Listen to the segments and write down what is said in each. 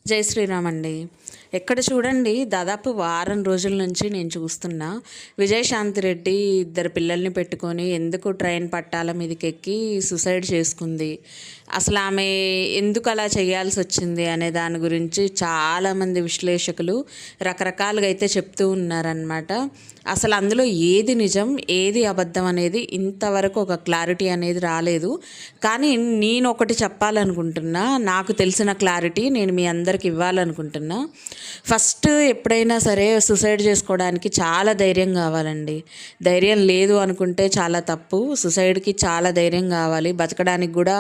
జై శ్రీరామ్ అండి. ఎక్కడ చూడండి దాదాపు వారం రోజుల నుంచి నేను చూస్తున్నా విజయశాంతి రెడ్డి ఇద్దరు పిల్లల్ని పెట్టుకొని ఎందుకు ట్రైన్ పట్టాల మీదకి ఎక్కి సూసైడ్ చేసుకుంది, అసలు ఆమె ఎందుకు అలా చేయాల్సి వచ్చింది అనే దాని గురించి చాలామంది విశ్లేషకులు రకరకాలుగా అయితే చెప్తూ ఉన్నారనమాట. అసలు అందులో ఏది నిజం ఏది అబద్ధం అనేది ఇంతవరకు ఒక క్లారిటీ అనేది రాలేదు. కానీ నేను ఒకటి చెప్పాలనుకుంటున్నా, నాకు తెలిసిన క్లారిటీ నేను మీ అందరికి ఇవ్వాలనుకుంటున్నా. ఫస్ట్ ఎప్పుడైనా సరే సూసైడ్ చేసుకోవడానికి చాలా ధైర్యం కావాలండి. ధైర్యం లేదు అనుకుంటే చాలా తప్పు. సూసైడ్కి చాలా ధైర్యం కావాలి. బతకడానికి కూడా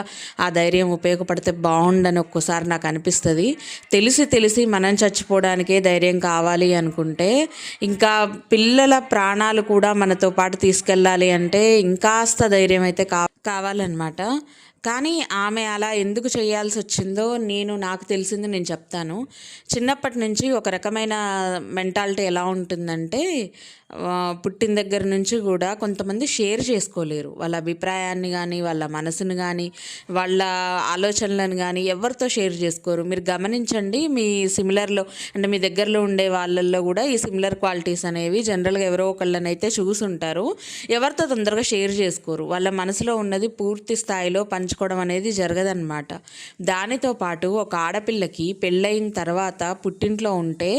ఆ ధైర్యం ఉపయోగపడితే బాగుండని ఒక్కోసారి నాకు అనిపిస్తుంది. తెలిసి మనం చచ్చిపోవడానికే ధైర్యం కావాలి అనుకుంటే ఇంకా పిల్లల ప్రాణాలు కూడా మనతో పాటు తీసుకెళ్ళాలి అంటే ఇంకాస్త ధైర్యం అయితే కావాలన్నమాట. కానీ ఆమె అలా ఎందుకు చేయాల్సి వచ్చిందో నాకు తెలిసింది నేను చెప్తాను. చిన్నప్పటి నుంచి ఒక రకమైన మెంటాలిటీ ఎలా ఉంటుందంటే, పుట్టిన దగ్గర నుంచి కూడా కొంతమంది షేర్ చేసుకోలేరు వాళ్ళ అభిప్రాయాన్ని కానీ, వాళ్ళ మనసును కానీ, వాళ్ళ ఆలోచనలను కానీ ఎవరితో షేర్ చేసుకోరు. మీరు గమనించండి, మీ సిమిలర్లో అంటే మీ దగ్గరలో ఉండే వాళ్ళల్లో కూడా ఈ సిమిలర్ క్వాలిటీస్ అనేవి జనరల్గా ఎవరో ఒకళ్ళనైతే చూసుంటారు. ఎవరితో తొందరగా షేర్ చేసుకోరు. వాళ్ళ మనసులో ఉన్నది పూర్తి స్థాయిలో పంచుకోవడం అనేది జరగదన్నమాట. దానితో పాటు ఒక ఆడపిల్లకి పెళ్ళయిన తర్వాత పుట్టింట్లో ఉంటే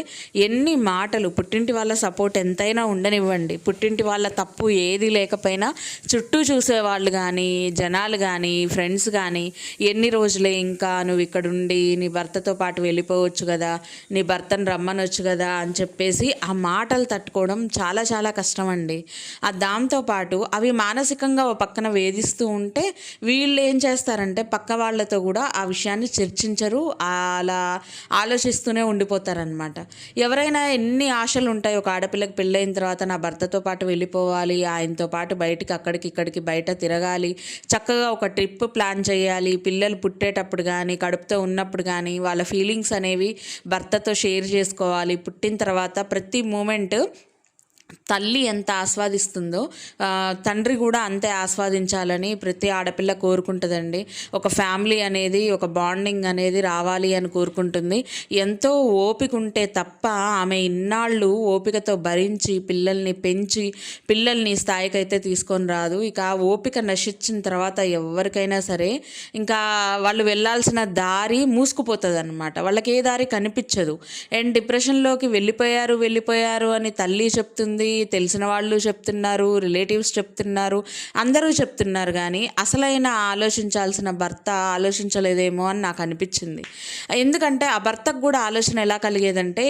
ఎన్ని మాటలు, పుట్టింటి వాళ్ళ సపోర్ట్ ఎంతైనా ఉండనివ్వండి, పుట్టింటి వాళ్ళ తప్పు ఏది లేకపోయినా చుట్టూ చూసేవాళ్ళు కానీ, జనాలు కానీ, ఫ్రెండ్స్ కానీ ఎన్ని రోజులే ఇంకా నువ్వు ఇక్కడుండి నీ భర్తతో పాటు వెళ్ళిపోవచ్చు కదా, నీ భర్తను రమ్మనొచ్చు కదా అని చెప్పేసి ఆ మాటలు తట్టుకోవడం చాలా చాలా కష్టం అండి. దాంతోపాటు అవి మానసికంగా ఓ పక్కన వేధిస్తూ ఉంటే వీళ్ళు ఏం చేస్తారంటే పక్క వాళ్ళతో కూడా ఆ విషయాన్ని చర్చించరు, అలా ఆలోచిస్తూనే ఉండిపోతారనమాట. ఎవరైనా ఎన్ని ఆశలు ఉంటాయి, ఒక ఆడపిల్లకి పెళ్ళైన తర్వాత నా భర్తతో పాటు వెళ్ళిపోవాలి, ఆయనతో పాటు బయటికి అక్కడికి ఇక్కడికి బయట తిరగాలి, చక్కగా ఒక ట్రిప్ ప్లాన్ చేయాలి, పిల్లలు పుట్టేటప్పుడు కానీ కడుపుతో ఉన్నప్పుడు కానీ వాళ్ళ ఫీలింగ్స్ అనేవి భర్తతో షేర్ చేసుకోవాలి. పుట్టిన తర్వాత ప్రతి మూమెంట్ తల్లి ఎంత ఆస్వాదిస్తుందో తండ్రి కూడా అంతే ఆస్వాదించాలని ప్రతి ఆడపిల్ల కోరుకుంటుందండి. ఒక ఫ్యామిలీ అనేది, ఒక బాండింగ్ అనేది రావాలి అని కోరుకుంటుంది. ఎంతో ఓపిక ఉంటే తప్ప ఆమె ఇన్నాళ్ళు ఓపికతో భరించి పిల్లల్ని పెంచి పిల్లల్ని స్థాయికైతే తీసుకొని రాదు. ఇక ఆ ఓపిక నశించిన తర్వాత ఎవరికైనా సరే ఇంకా వాళ్ళు వెళ్ళాల్సిన దారి మూసుకుపోతుంది అనమాట. వాళ్ళకి ఏ దారి కనిపించదు. అండ్ డిప్రెషన్లోకి వెళ్ళిపోయారు అని తల్లి చెప్తుంది, తెలిసిన వాళ్ళు చెప్తున్నారు, రిలేటివ్స్ చెప్తున్నారు, అందరూ చెప్తున్నారు. కానీ అసలైన ఆలోచించాల్సిన భర్త ఆలోచించలేదేమో అని నాకు అనిపించింది. ఎందుకంటే ఆ భర్తకు కూడా ఆలోచన ఎలా కలిగేదంటే,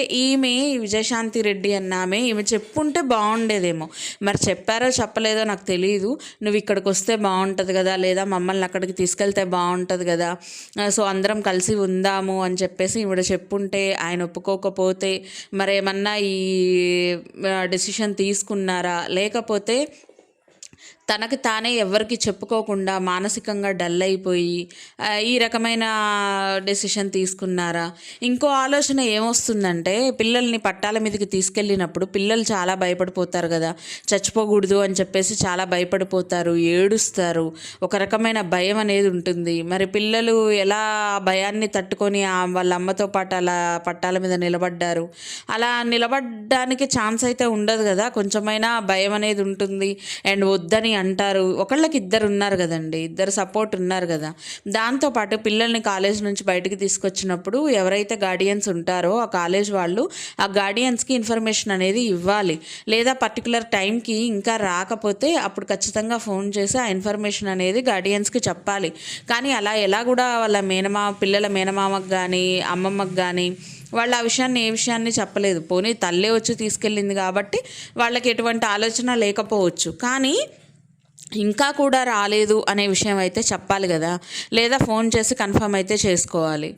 విజయశాంతి రెడ్డి అన్నామే ఈమె చెప్పుంటే బాగుండేదేమో, మరి చెప్పారో చెప్పలేదో నాకు తెలియదు, నువ్వు ఇక్కడికి వస్తే బాగుంటుంది కదా, లేదా మమ్మల్ని అక్కడికి తీసుకెళ్తే బాగుంటుంది కదా, సో అందరం కలిసి ఉందాము అని చెప్పేసి ఈవిడ చెప్పుంటే, ఆయన ఒప్పుకోకపోతే మరేమన్నా ఈ డెసిషన్ తీసుకున్నారా, లేకపోతే తనకు తానే ఎవరికి చెప్పుకోకుండా మానసికంగా డల్ అయిపోయి ఈ రకమైన డెసిషన్ తీసుకున్నారా? ఇంకో ఆలోచన ఏమొస్తుందంటే, పిల్లల్ని పట్టాల మీదకి తీసుకెళ్ళినప్పుడు పిల్లలు చాలా భయపడిపోతారు కదా, చచ్చిపోకూడదు అని చెప్పేసి చాలా భయపడిపోతారు, ఏడుస్తారు, ఒక రకమైన భయం అనేది ఉంటుంది. మరి పిల్లలు ఎలా భయాన్ని తట్టుకొని వాళ్ళ అమ్మతో పాటు అలా పట్టాల మీద నిలబడ్డారు? అలా నిలబడడానికి ఛాన్స్ అయితే ఉండదు కదా, కొంచెమైనా భయం అనేది ఉంటుంది. అండ్ వద్దని అంటారు. ఒకళ్ళకి ఇద్దరు ఉన్నారు కదండి, ఇద్దరు సపోర్ట్ ఉన్నారు కదా. దాంతోపాటు పిల్లల్ని కాలేజ్ నుంచి బయటకు తీసుకొచ్చినప్పుడు ఎవరైతే గార్డియన్స్ ఉంటారో ఆ కాలేజ్ వాళ్ళు ఆ గార్డియన్స్కి ఇన్ఫర్మేషన్ అనేది ఇవ్వాలి. లేదా పర్టికులర్ టైంకి ఇంకా రాకపోతే అప్పుడు ఖచ్చితంగా ఫోన్ చేసి ఆ ఇన్ఫర్మేషన్ అనేది గార్డియన్స్కి చెప్పాలి. కానీ అలా ఎలా కూడా వాళ్ళ పిల్లల మేనమామకు కానీ అమ్మమ్మకు కానీ వాళ్ళు ఆ విషయాన్ని చెప్పలేదు. పోనీ తల్లే వచ్చి తీసుకెళ్ళింది కాబట్టి వాళ్ళకి ఎటువంటి ఆలోచన లేకపోవచ్చు, కానీ ఇంకా కూడా రాలేదు అనే విషయం అయితే చెప్పాలి కదా, లేదా ఫోన్ చేసి కన్ఫర్మ్ అయితే చేసుకోవాలి.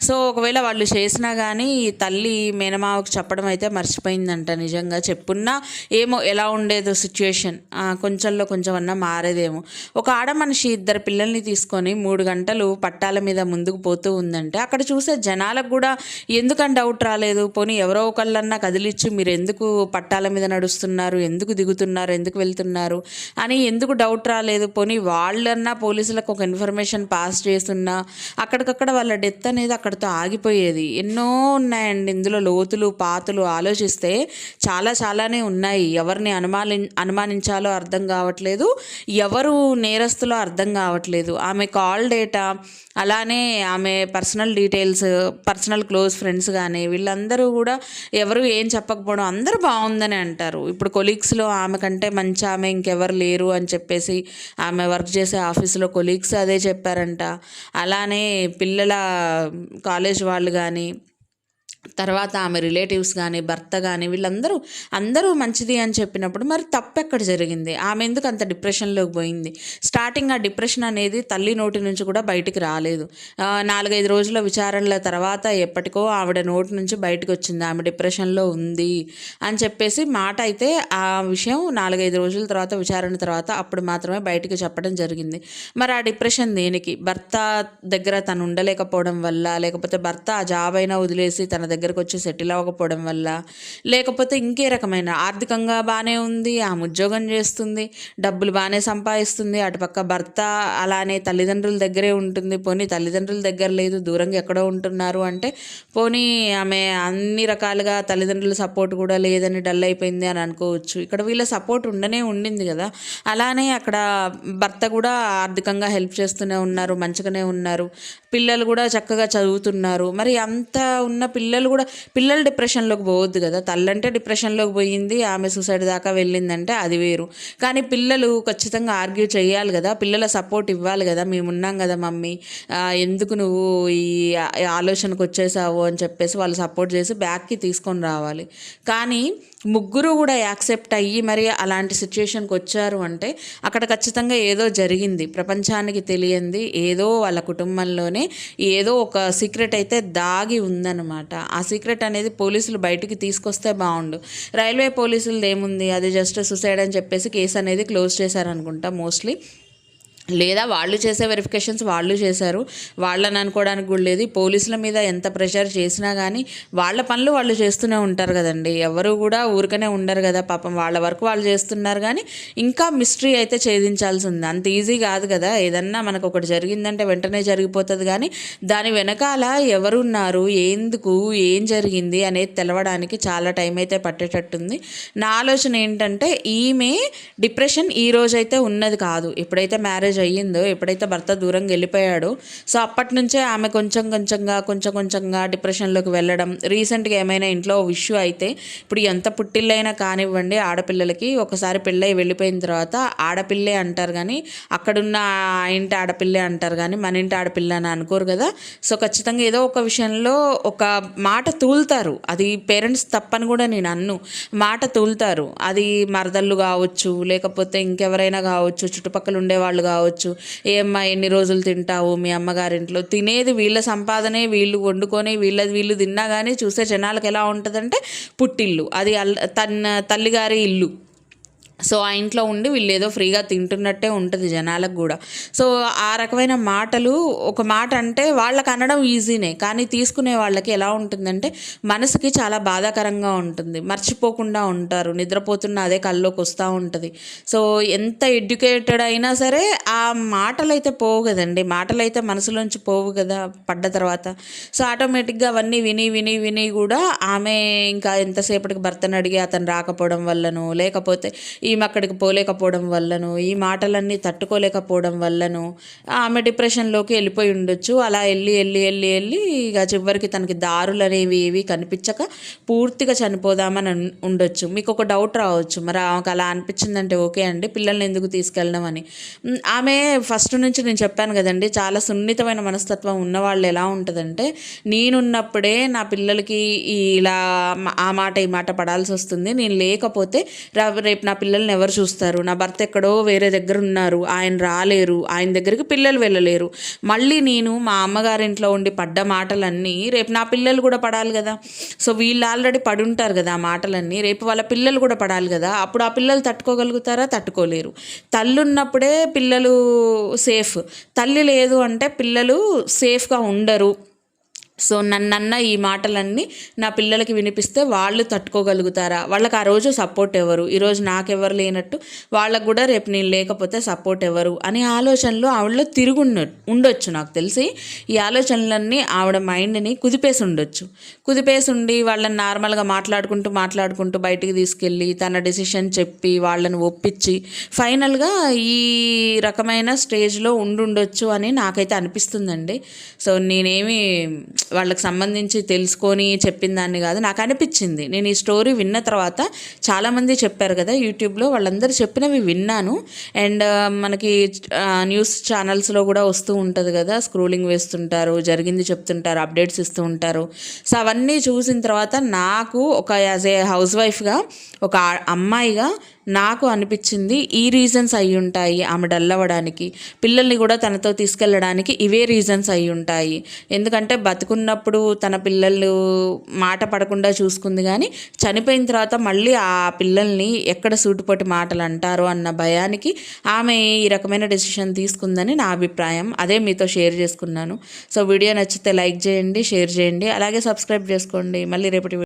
సో ఒకవేళ వాళ్ళు చేసినా కానీ ఈ తల్లి మేనమావకు చెప్పడం అయితే మర్చిపోయిందంట. నిజంగా చెప్పున్నా ఏమో ఎలా ఉండేదో సిచ్యువేషన్ కొంచెం అన్నా మారేదేమో. ఒక ఆడ మనిషి ఇద్దరు పిల్లల్ని తీసుకొని 3 గంటలు పట్టాల మీద ముందుకు పోతూ ఉందంటే అక్కడ చూసే జనాలకు కూడా ఎందుకని డౌట్ రాలేదు? పోనీ ఎవరో ఒకళ్ళన్నా కదిలిచ్చి మీరు ఎందుకు పట్టాల మీద నడుస్తున్నారు, ఎందుకు దిగుతున్నారు, ఎందుకు వెళ్తున్నారు అని ఎందుకు డౌట్ రాలేదు. పోనీ వాళ్ళన్నా పోలీసులకు ఒక ఇన్ఫర్మేషన్ పాస్ చేస్తున్నా అక్కడికక్కడ వాళ్ళ డెత్ అనేది అక్కడితో ఆగిపోయేది. ఎన్నో ఉన్నాయండి ఇందులో లోతులు పాతులు ఆలోచిస్తే చాలానే ఉన్నాయి. ఎవరిని అనుమానించాలో అర్థం కావట్లేదు, ఎవరు నేరస్తులో అర్థం కావట్లేదు. ఆమె కాల్ డేటా, అలానే ఆమె personal details, personal close friends కానీ వీళ్ళందరూ కూడా ఎవరు ఏం చెప్పకపోవడం, అందరూ బాగుందని అంటారు. ఇప్పుడు కొలీగ్స్లో ఆమె కంటే మంచి ఆమె ఇంకెవరు లేరు అని చెప్పేసి ఆమె వర్క్ చేసే ఆఫీసులో కొలీగ్స్ అదే చెప్పారంట. అలానే పిల్లల కాలేజ్ వాళ్ళు కానీ, తర్వాత ఆమె రిలేటివ్స్ కానీ, భర్త కానీ అందరూ మంచిది అని చెప్పినప్పుడు మరి తప్పెక్కడ జరిగింది? ఆమె ఎందుకు అంత డిప్రెషన్లోకి పోయింది? స్టార్టింగ్ ఆ డిప్రెషన్ అనేది తల్లి నోటి నుంచి కూడా బయటికి రాలేదు. 4-5 రోజుల విచారణల తర్వాత ఎప్పటికో ఆవిడ నోటి నుంచి బయటకు వచ్చింది ఆమె డిప్రెషన్లో ఉంది అని చెప్పేసి. మాట అయితే ఆ విషయం 4-5 రోజుల తర్వాత, విచారణ తర్వాత అప్పుడు మాత్రమే బయటకు చెప్పడం జరిగింది. మరి ఆ డిప్రెషన్ దేనికి? భర్త దగ్గర తను ఉండలేకపోవడం వల్ల, లేకపోతే భర్త ఆ జాబ్ అయినా వదిలేసి తన దగ్గరకు వచ్చి సెటిల్ అవ్వకపోవడం వల్ల, లేకపోతే ఇంకే రకమైన ఆర్థికంగా బాగానే ఉంది, ఆమె ఉద్యోగం చేస్తుంది, డబ్బులు బాగానే సంపాదిస్తుంది, అటుపక్క భర్త అలానే తల్లిదండ్రుల దగ్గరే ఉంటుంది. పోనీ తల్లిదండ్రుల దగ్గర లేదు, దూరంగా ఎక్కడో ఉంటున్నారు అంటే పోనీ ఆమె అన్ని రకాలుగా తల్లిదండ్రుల సపోర్ట్ కూడా లేదని డల్ అయిపోయింది అని అనుకోవచ్చు. ఇక్కడ వీళ్ళ సపోర్ట్ ఉండింది కదా. అలానే అక్కడ భర్త కూడా ఆర్థికంగా హెల్ప్ చేస్తూనే ఉన్నారు, మంచిగానే ఉన్నారు, పిల్లలు కూడా చక్కగా చదువుతున్నారు. మరి అంత ఉన్న పిల్లలు డిప్రెషన్లోకి పోవద్దు కదా. తల్లంటే డిప్రెషన్లోకి పోయింది, ఆమె సూసైడ్ దాకా వెళ్ళిందంటే అది వేరు. కానీ పిల్లలు ఖచ్చితంగా ఆర్గ్యూ చేయాలి కదా, పిల్లల సపోర్ట్ ఇవ్వాలి కదా. మేము ఉన్నాం కదా మమ్మీ, ఎందుకు నువ్వు ఈ ఆలోచనకు వచ్చేసావు అని చెప్పేసి వాళ్ళు సపోర్ట్ చేసి బ్యాక్కి తీసుకొని రావాలి. కానీ ముగ్గురు కూడా యాక్సెప్ట్ అయ్యి మరి అలాంటి సిచ్యుయేషన్కి వచ్చారు అంటే అక్కడ ఖచ్చితంగా ఏదో జరిగింది, ప్రపంచానికి తెలియంది ఏదో, వాళ్ళ కుటుంబంలోనే ఏదో ఒక సీక్రెట్ అయితే దాగి ఉందన్నమాట. ఆ సీక్రెట్ అనేది పోలీసులు బయటికి తీసుకొస్తే బాగుండు. రైల్వే పోలీసులు ఏముంది, అది జస్ట్ సుసైడ్ అని చెప్పేసి కేసు అనేది క్లోజ్ చేశారనుకుంటా మోస్ట్లీ. లేదా వాళ్ళు చేసే వెరిఫికేషన్స్ వాళ్ళు చేశారు, వాళ్ళని అనుకోవడానికి కూడా లేదు. పోలీసుల మీద ఎంత ప్రెషర్ చేసినా కానీ వాళ్ళ పనులు వాళ్ళు చేస్తూనే ఉంటారు కదండి. ఎవరు కూడా ఊరికనే ఉండరు కదా. పాపం వాళ్ళ వరకు వాళ్ళు చేస్తున్నారు. కానీ ఇంకా మిస్టరీ అయితే ఛేదించాల్సి ఉంది. అంత ఈజీ కాదు కదా. ఏదన్నా మనకు ఒకటి జరిగిందంటే వెంటనే జరిగిపోతుంది, కానీ దాని వెనకాల ఎవరున్నారు, ఎందుకు, ఏం జరిగింది అనేది తెలవడానికి చాలా టైం అయితే పట్టేటట్టుంది. నా ఆలోచన ఏంటంటే ఈమె డిప్రెషన్ ఈ రోజైతే ఉన్నది కాదు. ఎప్పుడైతే మ్యారేజ్ అయ్యిందో, ఎప్పుడైతే భర్త దూరంగా వెళ్ళిపోయాడో, సో అప్పటి నుంచే ఆమె కొంచెంగా డిప్రెషన్లోకి వెళ్ళడం. రీసెంట్గా ఏమైనా ఇంట్లో ఇష్యూ అయితే, ఇప్పుడు ఎంత పుట్టిల్లైనా కానివ్వండి ఆడపిల్లలకి, ఒకసారి పెళ్ళై వెళ్ళిపోయిన తర్వాత ఆడపిల్లే అంటారు కానీ అక్కడున్న ఆ ఇంటి ఆడపిల్లే అంటారు కానీ మన ఇంటి ఆడపిల్ల అని అనుకోరు కదా. సో ఖచ్చితంగా ఏదో ఒక విషయంలో ఒక మాట తూలుతారు. అది పేరెంట్స్ తప్పని కూడా నేను అన్ను, మాట తూలుతారు. అది మరదళ్ళు కావచ్చు, లేకపోతే ఇంకెవరైనా కావచ్చు, చుట్టుపక్కల ఉండేవాళ్ళు కావచ్చు. ఏమ్మా ఎన్ని రోజులు తింటావు మీ అమ్మగారింట్లో, తినేది వీళ్ళ సంపాదనే, వీళ్ళు వండుకొని వీళ్ళు తిన్నా కానీ చూసే జనాలకు ఎలా ఉంటుందంటే పుట్టిల్లు, అది తల్లిగారి ఇల్లు. సో ఆ ఇంట్లో ఉండి వీళ్ళు ఏదో ఫ్రీగా తింటున్నట్టే ఉంటుంది జనాలకు కూడా. సో ఆ రకమైన మాటలు, ఒక మాట అంటే వాళ్ళకి అనడం ఈజీనే, కానీ తీసుకునే వాళ్ళకి ఎలా ఉంటుందంటే మనసుకి చాలా బాధాకరంగా ఉంటుంది. మర్చిపోకుండా ఉంటారు, నిద్రపోతున్న అదే కల్లోకి వస్తూ ఉంటుంది. సో ఎంత ఎడ్యుకేటెడ్ అయినా సరే ఆ మాటలు అయితే పోవు కదండి, మాటలు అయితే మనసులోంచి పోవు కదా పడ్డ తర్వాత. సో ఆటోమేటిక్గా అవన్నీ విని కూడా ఆమె ఇంకా ఎంతసేపటికి భర్తను అడిగి అతను రాకపోవడం వల్లనో, లేకపోతే ఈమె అక్కడికి పోలేకపోవడం వల్లనో, ఈ మాటలన్నీ తట్టుకోలేకపోవడం వల్లనో ఆమె డిప్రెషన్లోకి వెళ్ళిపోయి ఉండొచ్చు. అలా వెళ్ళి ఇక చివరికి తనకి దారులు అనేవి ఏవి కనిపించక పూర్తిగా చనిపోదామని ఉండొచ్చు. మీకు ఒక డౌట్ రావచ్చు, మరి ఆమెకు అలా అనిపించిందంటే ఓకే అండి, పిల్లల్ని ఎందుకు తీసుకెళ్ళడం అని. ఆమె ఫస్ట్ నుంచి నేను చెప్పాను కదండి, చాలా సున్నితమైన మనస్తత్వం ఉన్నవాళ్ళు ఎలా ఉంటుందంటే, నేనున్నప్పుడే నా పిల్లలకి ఇలా ఆ మాట ఈ మాట పడాల్సి వస్తుంది, నేను లేకపోతే రేపు నా పిల్లల్ని ఎవరు చూస్తారు, నా భర్త ఎక్కడో వేరే దగ్గర ఉన్నారు, ఆయన రాలేరు, ఆయన దగ్గరికి పిల్లలు వెళ్ళలేరు, మళ్ళీ నేను మా అమ్మగారింట్లో ఉండి పడ్డ మాటలన్నీ రేపు నా పిల్లలు కూడా పడాలి కదా. సో వీళ్ళు ఆల్రెడీ పడుంటారు కదా ఆ మాటలన్నీ, రేపు వాళ్ళ పిల్లలు కూడా పడాలి కదా. అప్పుడు ఆ పిల్లలు తట్టుకోగలుగుతారా? తట్టుకోలేరు. తల్లి ఉన్నప్పుడే పిల్లలు సేఫ్, తల్లి లేదు అంటే పిల్లలు సేఫ్గా ఉండరు. సో నన్నన్న ఈ మాటలన్నీ నా పిల్లలకి వినిపిస్తే వాళ్ళు తట్టుకోగలుగుతారా, వాళ్ళకి ఆ రోజు సపోర్ట్ ఎవరు, ఈరోజు నాకెవరు లేనట్టు వాళ్ళకు కూడా రేపు నేను లేకపోతే సపోర్ట్ ఎవరు అనే ఆలోచనలు ఆవిడలో ఉండొచ్చు. నాకు తెలిసి ఈ ఆలోచనలన్నీ ఆవిడ మైండ్ని కుదిపేసి ఉండి వాళ్ళని నార్మల్గా మాట్లాడుకుంటూ బయటికి తీసుకెళ్ళి తన డెసిషన్ చెప్పి వాళ్ళని ఒప్పించి ఫైనల్గా ఈ రకమైన స్టేజ్లో ఉండొచ్చు అని నాకైతే అనిపిస్తుందండి. సో నేనేమి వాళ్ళకి సంబంధించి తెలుసుకొని చెప్పిన దాన్ని కాదు, నాకు అనిపించింది. నేను ఈ స్టోరీ విన్న తర్వాత చాలామంది చెప్పారు కదా యూట్యూబ్లో, వాళ్ళందరూ చెప్పినవి విన్నాను. అండ్ మనకి న్యూస్ ఛానల్స్లో కూడా వస్తూ ఉంటుంది కదా, స్క్రోలింగ్ వేస్తుంటారు, జరిగింది చెప్తుంటారు, అప్డేట్స్ ఇస్తూ ఉంటారు. సో అవన్నీ చూసిన తర్వాత నాకు ఒక యాజ్ ఏ హౌస్ వైఫ్గా, ఒక అమ్మాయిగా నాకు అనిపించింది ఈ రీజన్స్ అయి ఉంటాయి ఆమె డల్ అవ్వడానికి, పిల్లల్ని కూడా తనతో తీసుకెళ్ళడానికి ఇవే రీజన్స్ అయి ఉంటాయి. ఎందుకంటే బతుకున్నప్పుడు తన పిల్లలు మాట పడకుండా చూసుకుంది, కానీ చనిపోయిన తర్వాత మళ్ళీ ఆ పిల్లల్ని ఎక్కడ సూటిపోటి మాటలు అంటారో అన్న భయానికి ఆమె ఈ రకమైన డెసిషన్ తీసుకుందని నా అభిప్రాయం. అదే మీతో షేర్ చేసుకున్నాను. సో వీడియో నచ్చితే లైక్ చేయండి, షేర్ చేయండి, అలాగే సబ్స్క్రైబ్ చేసుకోండి. మళ్ళీ రేపటి